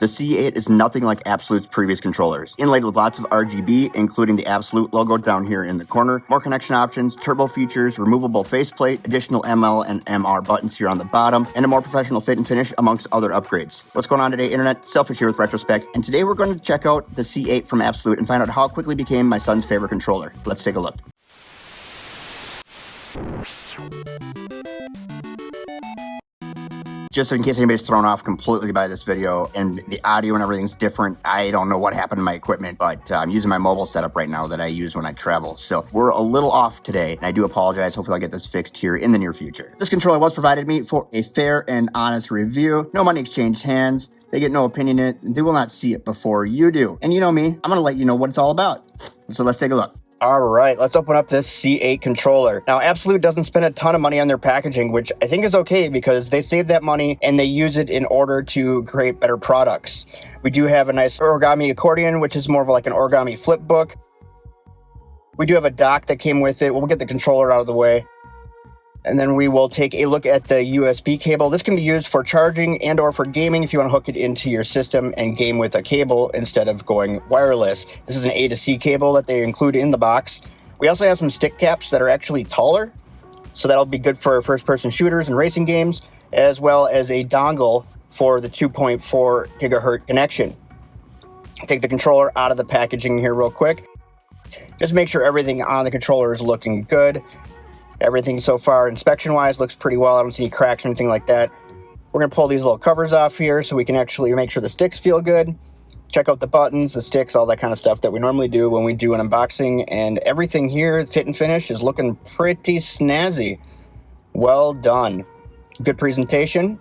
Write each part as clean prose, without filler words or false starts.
The C8 is nothing like Absolute's previous controllers. Inlaid with lots of RGB, including the Absolute logo down here in the corner, more connection options, turbo features, removable faceplate, additional ML and MR buttons here on the bottom, and a more professional fit and finish amongst other upgrades. What's going on today, Internet? Selfish here with Retrospect, and today we're going to check out the C8 from Absolute and find out how it quickly became my son's favorite controller. Let's take a look. Just in case anybody's thrown off completely by this video and the audio and everything's different, I don't know what happened to my equipment, but I'm using my mobile setup right now that I use when I travel. So we're a little off today, and I do apologize. Hopefully I'll get this fixed here in the near future. This controller was provided me for a fair and honest review. No money exchanged hands. They get no opinion in it. They will not see it before you do. And you know me, I'm gonna let you know what it's all about. So let's take a look. All right, let's open up this C8 controller. Now, Absolute doesn't spend a ton of money on their packaging, which I think is okay because they save that money and they use it in order to create better products. We do have a nice origami accordion, which is more of like an origami flip book. We do have a dock that came with it. We'll get the controller out of the way. And then we will take a look at the USB cable. This can be used for charging and or for gaming if you want to hook it into your system and game with a cable instead of going wireless. This is an A to C cable that they include in the box. We also have some stick caps that are actually taller, so that'll be good for first-person shooters and racing games, as well as a dongle for the 2.4 gigahertz connection. Take the controller out of the packaging here real quick. Just make sure everything on the controller is looking good. Everything so far, inspection-wise, looks pretty well. I don't see any cracks or anything like that. We're going to pull these little covers off here so we can actually make sure the sticks feel good. Check out the buttons, the sticks, all that kind of stuff that we normally do when we do an unboxing. And everything here, fit and finish, is looking pretty snazzy. Well done. Good presentation.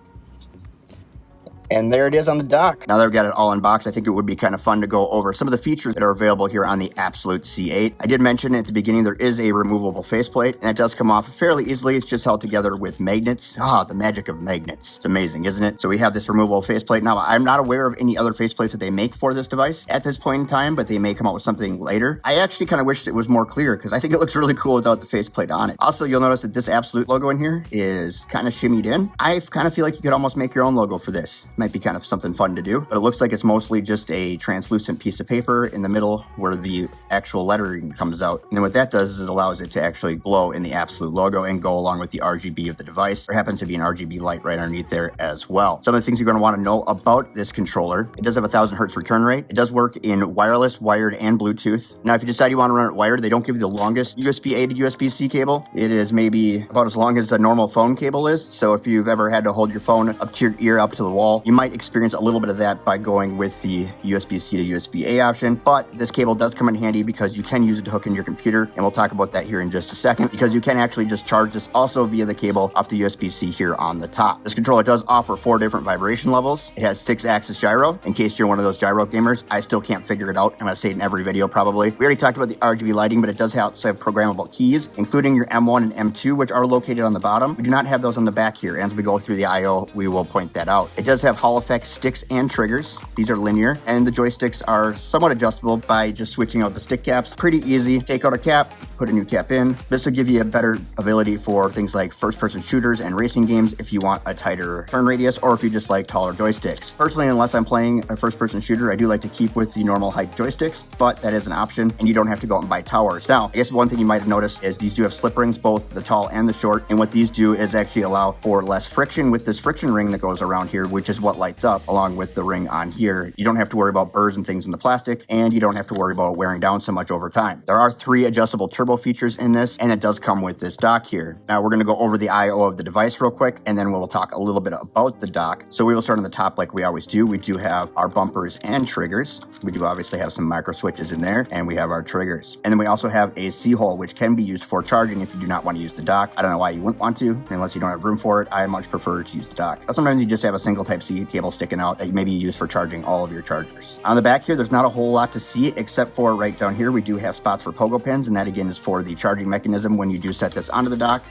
And there it is on the dock. Now that I've got it all unboxed, I think it would be kind of fun to go over some of the features that are available here on the Absolute C8. I did mention at the beginning there is a removable faceplate, and it does come off fairly easily. It's just held together with magnets. Ah, the magic of magnets. It's amazing, isn't it? So we have this removable faceplate. Now, I'm not aware of any other faceplates that they make for this device at this point in time, but they may come out with something later. I actually kind of wished it was more clear because I think it looks really cool without the faceplate on it. Also, you'll notice that this Absolute logo in here is kind of shimmied in. I kind of feel like you could almost make your own logo for this. Might be kind of something fun to do, but it looks like it's mostly just a translucent piece of paper in the middle where the actual lettering comes out. And then what that does is it allows it to actually glow in the Absolute logo and go along with the RGB of the device. There happens to be an RGB light right underneath there as well. Some of the things you're going to want to know about this controller: it does have a 1000 hertz return rate. It does work in wireless, wired, and Bluetooth. Now, if you decide you want to run it wired, they don't give you the longest USB-A to USB-C cable. It is maybe about as long as a normal phone cable is. So if you've ever had to hold your phone up to your ear, up to the wall, you might experience a little bit of that by going with the USB-C to USB-A option, but this cable does come in handy because you can use it to hook into your computer, and we'll talk about that here in just a second, because you can actually just charge this also via the cable off the USB-C here on the top. This controller does offer 4 different vibration levels. It has 6 Axis Gyro. In case you're one of those gyro gamers, I still can't figure it out. I'm going to say it in every video probably. We already talked about the RGB lighting, but it does also have programmable keys, including your M1 and M2, which are located on the bottom. We do not have those on the back here. As we go through the I/O, we will point that out. It does have Hall effect sticks and triggers. These are linear, and the joysticks are somewhat adjustable by just switching out the stick caps. Pretty easy. Take out a cap, put a new cap in. This will give you a better ability for things like first-person shooters and racing games if you want a tighter turn radius, or if you just like taller joysticks. Personally, unless I'm playing a first-person shooter, I do like to keep with the normal height joysticks, but that is an option, and you don't have to go out and buy towers. Now, I guess one thing you might have noticed is these do have slip rings, both the tall and the short, and what these do is actually allow for less friction with this friction ring that goes around here, which is what lights up along with the ring on here. You don't have to worry about burrs and things in the plastic, and you don't have to worry about wearing down so much over time. There are 3 adjustable turbo features in this, and it does come with this dock here. Now we're going to go over the I/O of the device real quick, and then we'll talk a little bit about the dock. So we will start on the top like we always do. We do have our bumpers and triggers. We do obviously have some micro switches in there, and we have our triggers. And then we also have a C-hole, which can be used for charging if you do not want to use the dock. I don't know why you wouldn't want to, unless you don't have room for it. I much prefer to use the dock. Sometimes you just have a single Type-C cable sticking out that maybe you use for charging all of your chargers. On the back here, there's not a whole lot to see, except for right down here, we do have spots for pogo pins, and that again is for the charging mechanism. When you do set this onto the dock,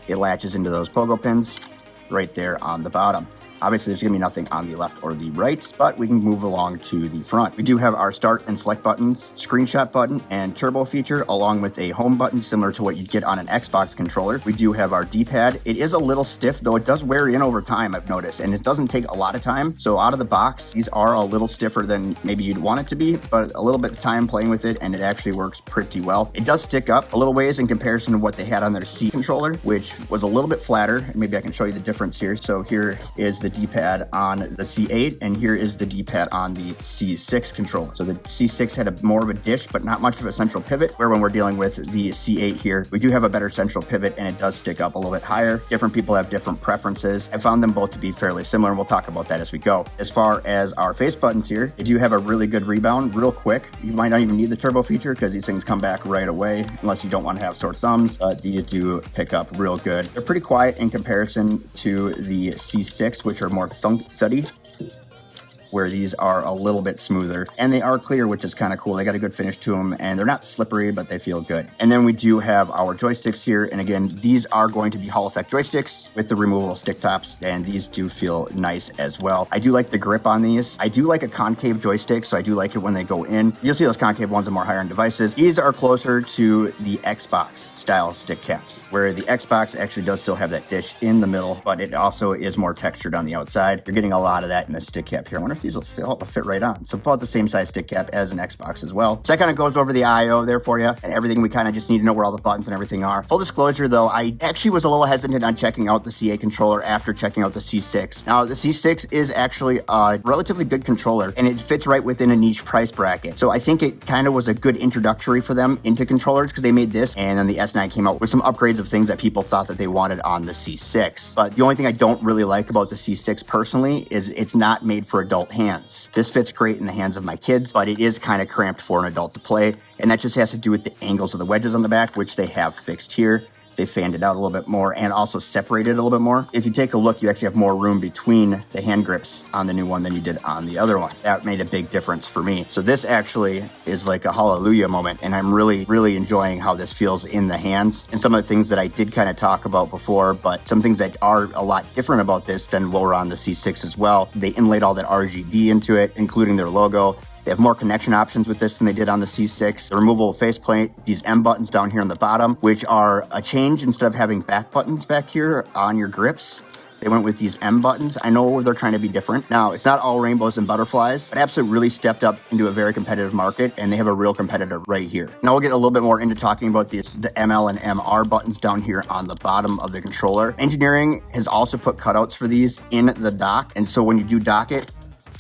it latches into those pogo pins right there on the bottom. Obviously, there's going to be nothing on the left or the right, but we can move along to the front. We do have our start and select buttons, screenshot button, and turbo feature, along with a home button similar to what you'd get on an Xbox controller. We do have our D-pad. It is a little stiff, though it does wear in over time, I've noticed, and it doesn't take a lot of time. So out of the box, these are a little stiffer than maybe you'd want it to be, but a little bit of time playing with it, and it actually works pretty well. It does stick up a little ways in comparison to what they had on their C controller, which was a little bit flatter. Maybe I can show you the difference here. So here is the D-pad on the C8, and here is the D-pad on the C6 controller. So the C6 had more of a dish, but not much of a central pivot, where when we're dealing with the C8 here, we do have a better central pivot, and it does stick up a little bit higher. Different people have different preferences. I found them both to be fairly similar, and we'll talk about that as we go. As far as our face buttons here, they do have a really good rebound real quick. You might not even need the turbo feature because these things come back right away, unless you don't want to have sore thumbs, but these do pick up real good. They're pretty quiet in comparison to the C6, which are more thuddy, where these are a little bit smoother, and they are clear, which is kind of cool. They got a good finish to them, and they're not slippery, but they feel good. And then we do have our joysticks here, and again, these are going to be Hall effect joysticks with the removable stick tops, and these do feel nice as well. I do like the grip on these. I do like a concave joystick, so I do like it when they go in. You'll see those concave ones on more higher-end devices. These are closer to the Xbox style stick caps, where the Xbox actually does still have that dish in the middle, but it also is more textured on the outside. You're getting a lot of that in the stick cap here. I wonder if these will fit right on. So about the same size stick cap as an Xbox as well. So that kind of goes over the I/O there for you, and everything. We kind of just need to know where all the buttons and everything are. Full disclosure though, I actually was a little hesitant on checking out the C8 controller after checking out the C6. Now the C6 is actually a relatively good controller, and it fits right within a niche price bracket. So I think it kind of was a good introductory for them into controllers, because they made this, and then the S9 came out with some upgrades of things that people thought that they wanted on the C6. But the only thing I don't really like about the C6 personally is it's not made for adult hands. This fits great in the hands of my kids, but it is kind of cramped for an adult to play, and that just has to do with the angles of the wedges on the back, which they have fixed here. They fanned it out a little bit more and also separated a little bit more. If you take a look, you actually have more room between the hand grips on the new one than you did on the other one. That made a big difference for me. So this actually is like a hallelujah moment, and I'm really enjoying how this feels in the hands. And some of the things that I did kind of talk about before, but some things that are a lot different about this than what were on the C6 as well. They inlaid all that RGB into it, including their logo. They have more connection options with this than they did on the C6. The removable faceplate, these M buttons down here on the bottom, which are a change. Instead of having back buttons back here on your grips, they went with these M buttons. I know they're trying to be different. Now, it's not all rainbows and butterflies, but Absolute really stepped up into a very competitive market, and they have a real competitor right here. Now we'll get a little bit more into talking about the ML and MR buttons down here on the bottom of the controller. Engineering has also put cutouts for these in the dock, and so when you do dock it,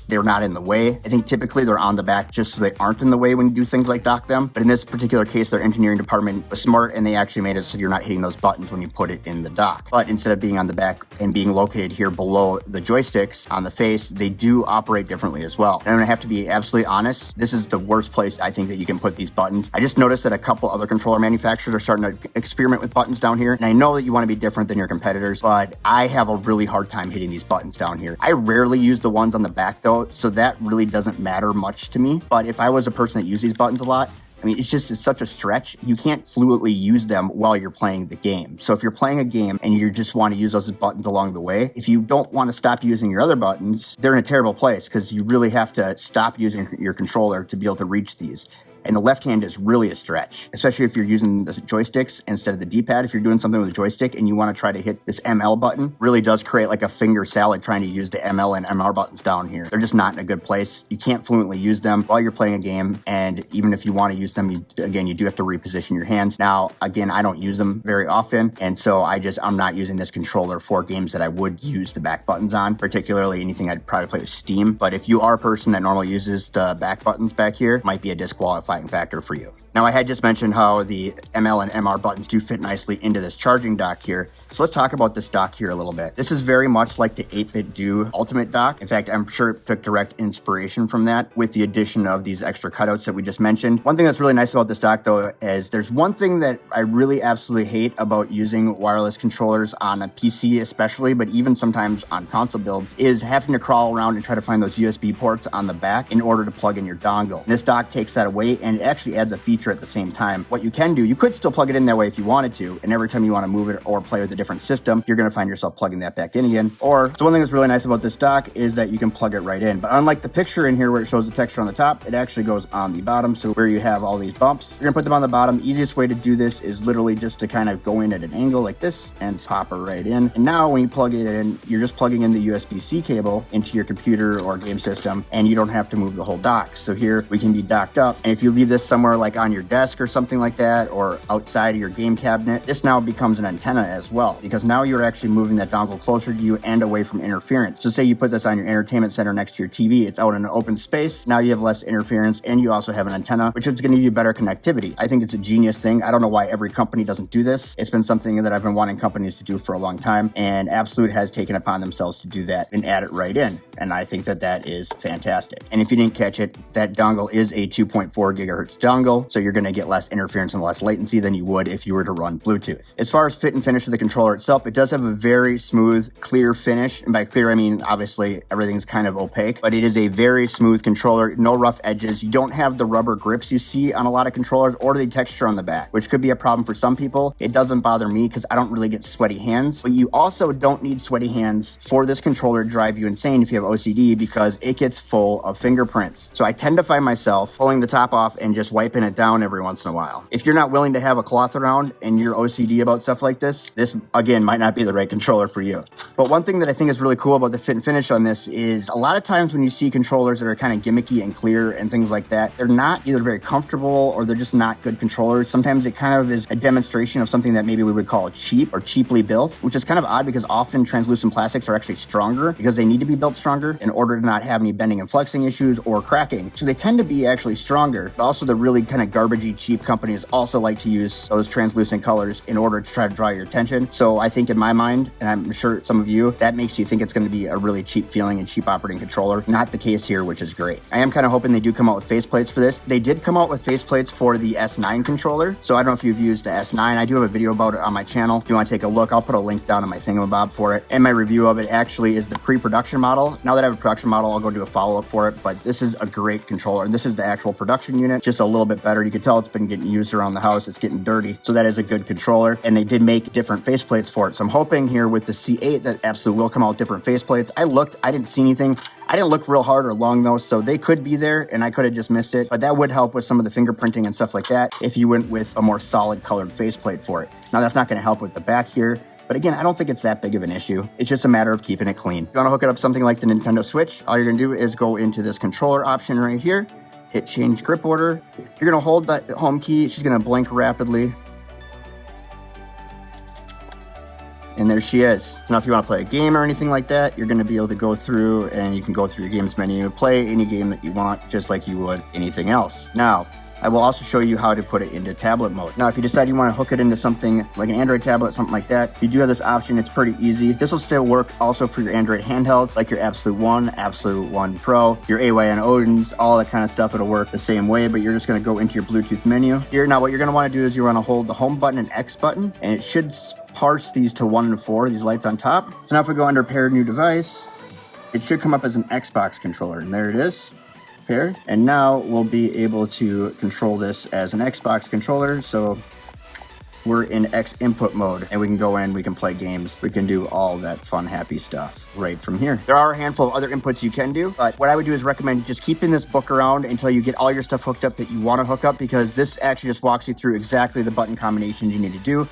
they're not in the way. I think typically they're on the back just so they aren't in the way when you do things like dock them. But in this particular case, their engineering department was smart, and they actually made it so you're not hitting those buttons when you put it in the dock. But instead of being on the back and being located here below the joysticks on the face, they do operate differently as well. And I'm gonna have to be absolutely honest, this is the worst place I think that you can put these buttons. I just noticed that a couple other controller manufacturers are starting to experiment with buttons down here. And I know that you wanna be different than your competitors, but I have a really hard time hitting these buttons down here. I rarely use the ones on the back though, so that really doesn't matter much to me. But if I was a person that used these buttons a lot, I mean, it's such a stretch. You can't fluently use them while you're playing the game. So if you're playing a game and you just want to use those buttons along the way, if you don't want to stop using your other buttons, they're in a terrible place, because you really have to stop using your controller to be able to reach these. And the left hand is really a stretch, especially if you're using the joysticks instead of the D-pad. If you're doing something with a joystick and you want to try to hit this ML button, really does create like a finger salad trying to use the ML and MR buttons down here. They're just not in a good place. You can't fluently use them while you're playing a game. And even if you want to use them, you do have to reposition your hands. Now, again, I don't use them very often. And so I'm not using this controller for games that I would use the back buttons on, particularly anything I'd probably play with Steam. But if you are a person that normally uses the back buttons back here, might be a disqualifying factor for you. Now, I had just mentioned how the ML and MR buttons do fit nicely into this charging dock here. So let's talk about this dock here a little bit. This is very much like the 8-bit Do Ultimate dock. In fact, I'm sure it took direct inspiration from that with the addition of these extra cutouts that we just mentioned. One thing that's really nice about this dock though is there's one thing that I really absolutely hate about using wireless controllers on a PC especially, but even sometimes on console builds, is having to crawl around and try to find those USB ports on the back in order to plug in your dongle. This dock takes that away, and it actually adds a feature at the same time. What you can do, you could still plug it in that way if you wanted to, and every time you want to move it or play with it different system, you're going to find yourself plugging that back in again. Or, so one thing that's really nice about this dock is that you can plug it right in. But unlike the picture in here where it shows the texture on the top, it actually goes on the bottom. So where you have all these bumps, you're going to put them on the bottom. Easiest way to do this is literally just to kind of go in at an angle like this and pop it right in. And now when you plug it in, you're just plugging in the USB-C cable into your computer or game system, and you don't have to move the whole dock. So here we can be docked up. And if you leave this somewhere like on your desk or something like that, or outside of your game cabinet, this now becomes an antenna as well, because now you're actually moving that dongle closer to you and away from interference. So say you put this on your entertainment center next to your TV, it's out in an open space. Now you have less interference, and you also have an antenna, which is going to give you better connectivity. I think it's a genius thing. I don't know why every company doesn't do this. It's been something that I've been wanting companies to do for a long time, and Abxylute has taken upon themselves to do that and add it right in. And I think that that is fantastic. And if you didn't catch it, that dongle is a 2.4 gigahertz dongle, so you're going to get less interference and less latency than you would if you were to run Bluetooth. As far as fit and finish of the controller itself, it does have a very smooth, clear finish. And by clear, I mean, obviously, everything's kind of opaque, but it is a very smooth controller, no rough edges. You don't have the rubber grips you see on a lot of controllers or the texture on the back, which could be a problem for some people. It doesn't bother me because I don't really get sweaty hands, but you also don't need sweaty hands for this controller to drive you insane if you have OCD, because it gets full of fingerprints. So I tend to find myself pulling the top off and just wiping it down every once in a while. If you're not willing to have a cloth around and you're OCD about stuff like this again might not be the right controller for you. But one thing that I think is really cool about the fit and finish on this is a lot of times when you see controllers that are kind of gimmicky and clear and things like that, they're not either very comfortable or they're just not good controllers. Sometimes it kind of is a demonstration of something that maybe we would call cheap or cheaply built, which is kind of odd because often translucent plastics are actually stronger because they need to be built stronger in order to not have any bending and flexing issues or cracking. So they tend to be actually stronger. But also the really kind of garbagey cheap companies also like to use those translucent colors in order to try to draw your attention. So I think in my mind, and I'm sure some of you, that makes you think it's going to be a really cheap feeling and cheap operating controller. Not the case here, which is great. I am kind of hoping they do come out with faceplates for this. They did come out with faceplates for the S9 controller. So I don't know if you've used the S9. I do have a video about it on my channel. If you want to take a look, I'll put a link down in my thingamabob for it. And my review of it actually is the pre-production model. Now that I have a production model, I'll go do a follow-up for it. But this is a great controller. And this is the actual production unit, just a little bit better. You can tell it's been getting used around the house. It's getting dirty. So that is a good controller. And they did make different faceplates for it. So I'm hoping here with the C8 that Abxylute will come out with different faceplates. I looked, I didn't see anything. I didn't look real hard or long though, so they could be there and I could have just missed it, but that would help with some of the fingerprinting and stuff like that if you went with a more solid colored faceplate for it. Now that's not gonna help with the back here, but again, I don't think it's that big of an issue. It's just a matter of keeping it clean. If you wanna hook it up something like the Nintendo Switch, all you're gonna do is go into this controller option right here, hit change grip order. You're gonna hold that home key, she's gonna blink rapidly. And there she is. Now, if you want to play a game or anything like that, you're going to be able to go through and you can go through your games menu, play any game that you want, just like you would anything else. Now, I will also show you how to put it into tablet mode. Now, if you decide you want to hook it into something like an Android tablet, something like that, you do have this option. It's pretty easy. This will still work also for your Android handhelds, like your Abxylute One, Abxylute One Pro, your AYN Odins, all that kind of stuff. It'll work the same way, but you're just going to go into your Bluetooth menu here. Now, what you're going to want to do is you want to hold the home button and X button, and it should parse these to 1 and 4, these lights on top. So now if we go under paired new device, it should come up as an Xbox controller, and there it is. And now we'll be able to control this as an Xbox controller. So we're in X input mode and we can go in, we can play games, we can do all that fun, happy stuff right from here. There are a handful of other inputs you can do, but what I would do is recommend just keeping this book around until you get all your stuff hooked up that you want to hook up, because this actually just walks you through exactly the button combinations you need to do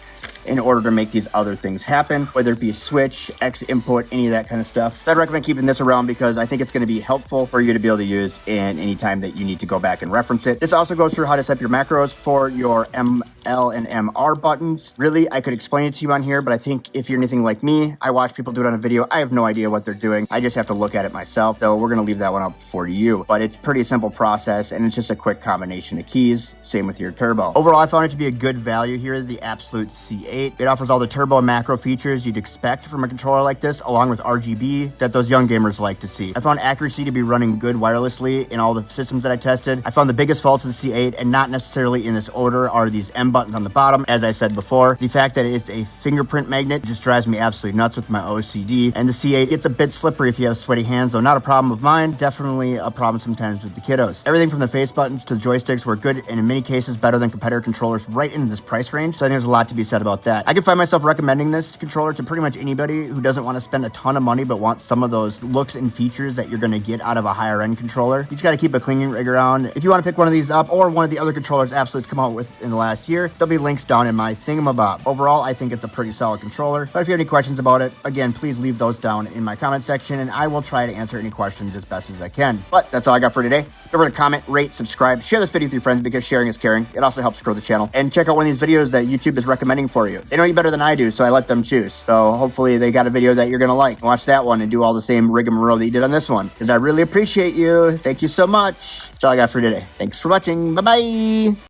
in order to make these other things happen, whether it be switch, X input, any of that kind of stuff. So I'd recommend keeping this around because I think it's going to be helpful for you to be able to use in any time that you need to go back and reference it. This also goes through how to set up your macros for your ML and MR buttons. Really, I could explain it to you on here, but I think if you're anything like me, I watch people do it on a video. I have no idea what they're doing. I just have to look at it myself, though we're going to leave that one up for you. But it's a pretty simple process, and it's just a quick combination of keys. Same with your turbo. Overall, I found it to be a good value here, the Abxylute C8. It offers all the turbo and macro features you'd expect from a controller like this, along with RGB that those young gamers like to see. I found accuracy to be running good wirelessly in all the systems that I tested. I found the biggest faults of the C8, and not necessarily in this order, are these M buttons buttons on the bottom. As I said before, the fact that it's a fingerprint magnet just drives me absolutely nuts with my OCD. And the C8, it's a bit slippery if you have sweaty hands, though not a problem of mine, definitely a problem sometimes with the kiddos. Everything from the face buttons to the joysticks work good, and in many cases better than competitor controllers right in this price range, so I think there's a lot to be said about that. I can find myself recommending this controller to pretty much anybody who doesn't want to spend a ton of money but wants some of those looks and features that you're going to get out of a higher end controller. You just got to keep a cleaning rig around. If you want to pick one of these up or one of the other controllers Absolute's come out with in the last year, there'll be links down in my thingamabob. Overall, I think it's a pretty solid controller, but if you have any questions about it, again, please leave those down in my comment section and I will try to answer any questions as best as I can. But that's all I got for today. Remember to comment, rate, subscribe, share this video with your friends because sharing is caring. It also helps grow the channel. And check out one of these videos that YouTube is recommending for you. They know you better than I do, so I let them choose. So hopefully they got a video that you're going to like. Watch that one and do all the same rigmarole that you did on this one, because I really appreciate you. Thank you so much. That's all I got for today. Thanks for watching. Bye-bye.